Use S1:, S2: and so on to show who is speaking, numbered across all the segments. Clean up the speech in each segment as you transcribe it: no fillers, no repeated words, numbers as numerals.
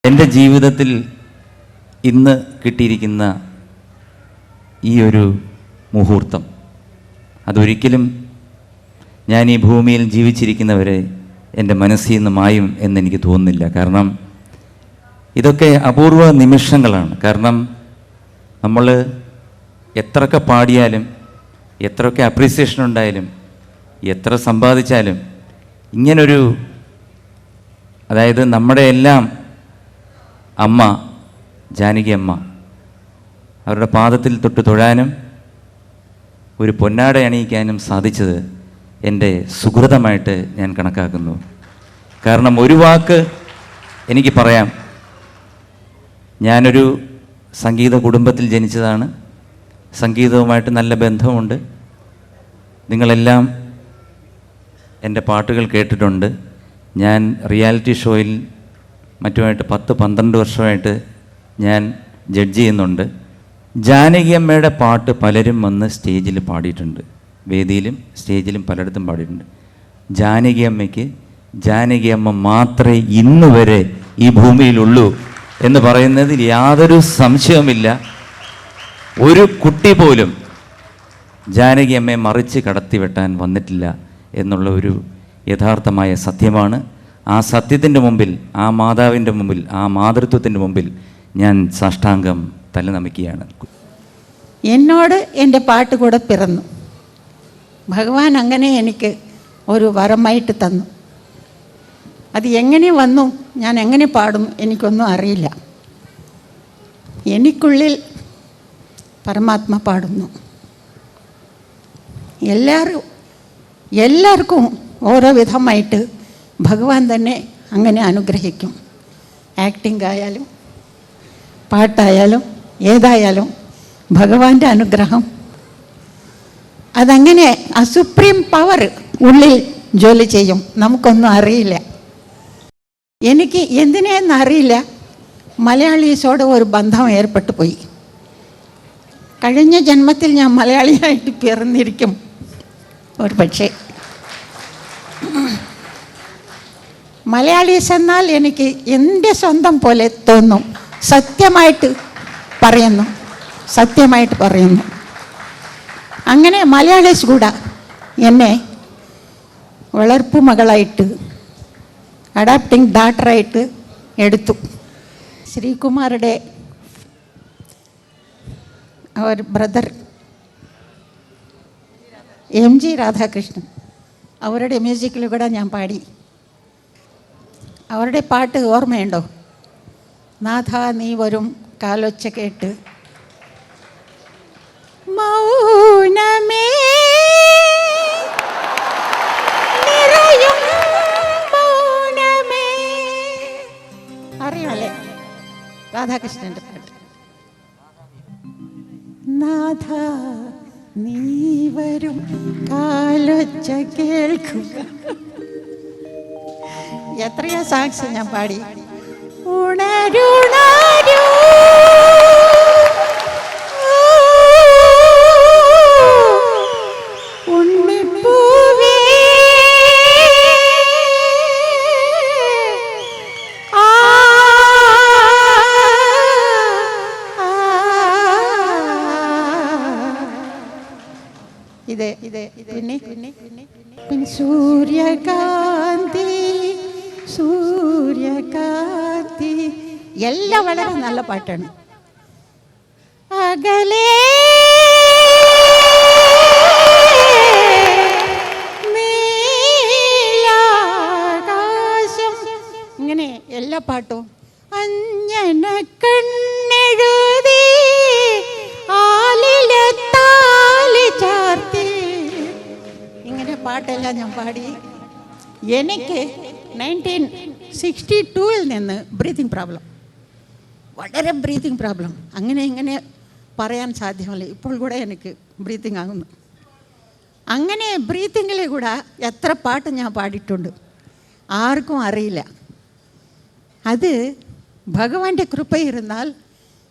S1: എൻ്റെ ജീവിതത്തിൽ ഇന്ന് കിട്ടിയിരിക്കുന്ന ഈ ഒരു മുഹൂർത്തം അതൊരിക്കലും ഞാൻ ഈ ഭൂമിയിൽ ജീവിച്ചിരിക്കുന്നവരെ എൻ്റെ മനസ്സിൽ നിന്ന് മായും എന്നെനിക്ക് തോന്നുന്നില്ല. കാരണം ഇതൊക്കെ അപൂർവ നിമിഷങ്ങളാണ്. കാരണം നമ്മൾ എത്രയൊക്കെ പാടിയാലും എത്രയൊക്കെ അപ്രീസിയേഷൻ ഉണ്ടായാലും എത്ര സമ്പാദിച്ചാലും ഇങ്ങനൊരു, അതായത് നമ്മുടെ എല്ലാം അമ്മ ജാനകി അമ്മ, അവരുടെ പാദത്തിൽ തൊട്ട് തൊഴാനും ഒരു പൊന്നാട അണിയിക്കാനും സാധിച്ചത് എൻ്റെ സുഹൃതമായിട്ട് ഞാൻ കണക്കാക്കുന്നു. കാരണം ഒരു വാക്ക് എനിക്ക് പറയാം, ഞാനൊരു സംഗീത കുടുംബത്തിൽ ജനിച്ചതാണ്. സംഗീതവുമായിട്ട് നല്ല ബന്ധമുണ്ട്. നിങ്ങളെല്ലാം എൻ്റെ പാട്ടുകൾ കേട്ടിട്ടുണ്ട്. ഞാൻ റിയാലിറ്റി ഷോയിൽ മറ്റുമായിട്ട് 10-12 വർഷമായിട്ട് ഞാൻ ജഡ്ജ് ചെയ്യുന്നുണ്ട്. ജാനകി അമ്മയുടെ പാട്ട് പലരും വന്ന് സ്റ്റേജിൽ പാടിയിട്ടുണ്ട്. വേദിയിലും സ്റ്റേജിലും പലയിടത്തും പാടിയിട്ടുണ്ട്. ജാനകി അമ്മയ്ക്ക് ജാനകി അമ്മ മാത്രമേ ഇന്ന് വരെ ഈ ഭൂമിയിലുള്ളൂ എന്ന് പറയുന്നതിൽ യാതൊരു സംശയവുമില്ല. ഒരു കുട്ടി പോലും ജാനകി അമ്മയെ മറിച്ച് കടത്തിവെട്ടാൻ വന്നിട്ടില്ല എന്നുള്ള ഒരു യഥാർത്ഥമായ സത്യമാണ്. ആ സത്യത്തിൻ്റെ മുമ്പിൽ, ആ മാതാവിൻ്റെ മുമ്പിൽ, ആ മാതൃത്വത്തിൻ്റെ മുമ്പിൽ ഞാൻ സാഷ്ടാംഗം തലനമിക്കുകയാണ്.
S2: എന്നോട് എൻ്റെ പാട്ട് കൂടെ പിറന്നു. ഭഗവാൻ അങ്ങനെ എനിക്ക് ഒരു വരമായിട്ട് തന്നു. അത് എങ്ങനെ വന്നു, ഞാൻ എങ്ങനെ പാടും, എനിക്കൊന്നും അറിയില്ല. എനിക്കുള്ളിൽ പരമാത്മ പാടുന്നു. എല്ലാവർക്കും ഓരോ വിധമായിട്ട് ഭഗവാൻ തന്നെ അങ്ങനെ അനുഗ്രഹിക്കും. ആക്ടിംഗ് ആയാലും പാട്ടായാലും ഏതായാലും ഭഗവാന്റെ അനുഗ്രഹം അതങ്ങനെ ആ സുപ്രീം പവർ ഉള്ളിൽ ജോലി ചെയ്യും. നമുക്കൊന്നും അറിയില്ല. എനിക്ക് എന്തിനെന്ന് അറിയില്ല, മലയാളീസോട് ഒരു ബന്ധം ഏർപ്പെട്ടു പോയി. കഴിഞ്ഞ ജന്മത്തിൽ ഞാൻ മലയാളിയായിട്ട് പിറന്നിരിക്കും ഒരു പക്ഷേ. മലയാളീസ് എന്നാൽ എനിക്ക് എൻ്റെ സ്വന്തം പോലെ തോന്നും. സത്യമായിട്ട് പറയുന്നു. അങ്ങനെ മലയാളീസ് കൂടെ എന്നെ വളർപ്പു മകളായിട്ട്, അഡാപ്റ്റിംഗ് ഡാറ്ററായിട്ട് എടുത്തു. ശ്രീകുമാറുടെ അവർ ബ്രദർ MG രാധാകൃഷ്ണൻ, അവരുടെ മ്യൂസിക്കിൽ കൂടെ ഞാൻ പാടി. അവരുടെ പാട്ട് ഓർമ്മയുണ്ടോ? നാഥ നീ വരും കാലൊച്ച കേട്ട് മൗനമേ നിറയും മൗനമേ. അറിയാമല്ലേ രാധാകൃഷ്ണൻ്റെ പാട്ട്? നാഥ നീ വരും കാലൊച്ച കേൾക്കുക. എത്രയോ സാങ്സ് ഞാൻ പാടി. ഉണരുണരൂ ഉണ്ണിപ്പൂവേ പിന്നെ സൂര്യകാന്തി എല്ലാം വളരെ നല്ല പാട്ടാണ്. അകലേ നീലാകാശം, ഇങ്ങനെ എല്ലാ പാട്ടും. അഞ്ജന കണ്ണെഴുതി ആലിലത്താലി ചാർത്തി, ഇങ്ങനെ പാട്ടെല്ലാം ഞാൻ പാടി. എനിക്ക് 1962 നിന്ന് ബ്രീത്തിങ് പ്രോബ്ലം, വളരെ ബ്രീത്തിങ് പ്രോബ്ലം. അങ്ങനെ ഇങ്ങനെ പറയാൻ സാധ്യമല്ല. ഇപ്പോൾ കൂടെ എനിക്ക് ബ്രീത്തിങ് ആകുന്നു. അങ്ങനെ ബ്രീത്തിങ്ങിൽ കൂടെ എത്ര പാട്ട് ഞാൻ പാടിയിട്ടുണ്ട്, ആർക്കും അറിയില്ല. അത് ഭഗവാന്റെ കൃപയിരുന്നാൽ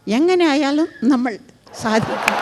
S2: എങ്ങനെ ആയാലും നമ്മൾ സാധിക്കും.